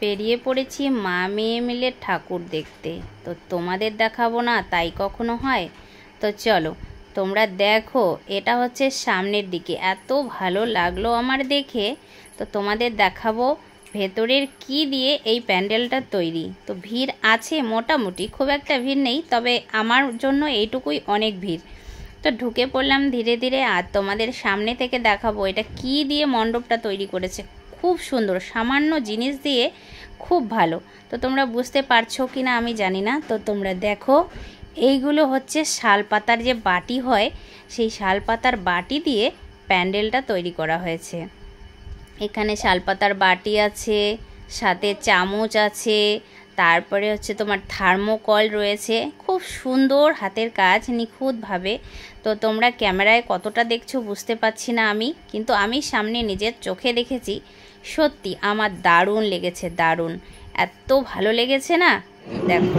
বেরিয়ে পড়েছি মা মেয়ে মিলে ঠাকুর দেখতে। তো তোমাদের দেখাবো না তাই কখনো হয়? তো চলো তোমরা দেখো। এটা হচ্ছে সামনের দিকে, এত ভালো লাগলো আমার দেখে। তো তোমাদের দেখাবো ভেতরের কি দিয়ে এই প্যান্ডেলটা তৈরি। তো ভিড় আছে মোটামুটি, খুব একটা ভিড় নেই, তবে আমার জন্য এইটুকুই অনেক ভিড়। তো ঢুকে পড়লাম ধীরে ধীরে, আর তোমাদের সামনে থেকে দেখাবো এটা কি দিয়ে মণ্ডপটা তৈরি করেছে। খুব সুন্দর, সামান্য জিনিস দিয়ে খুব ভালো। তো তোমরা বুঝতে পারছো কি না আমি জানি না। তো তোমরা দেখো, এইগুলো হচ্ছে শালপাতার যে বাটি হয়, সেই শালপাতার বাটি দিয়ে প্যান্ডেলটা তৈরি করা হয়েছে। এখানে শালপাতার বাটি আছে, সাথে চামচ আছে, তারপরে হচ্ছে তোমার থার্মোকল রয়েছে। খুব সুন্দর হাতের কাজ, নিখুঁতভাবে। তো তোমরা ক্যামেরায় কতটা দেখছো বুঝতে পারছি না আমি, কিন্তু আমি সামনে নিজের চোখে দেখেছি। সত্যি আমার দারুণ লেগেছে, দারুণ, এত ভালো লেগেছে না। দেখো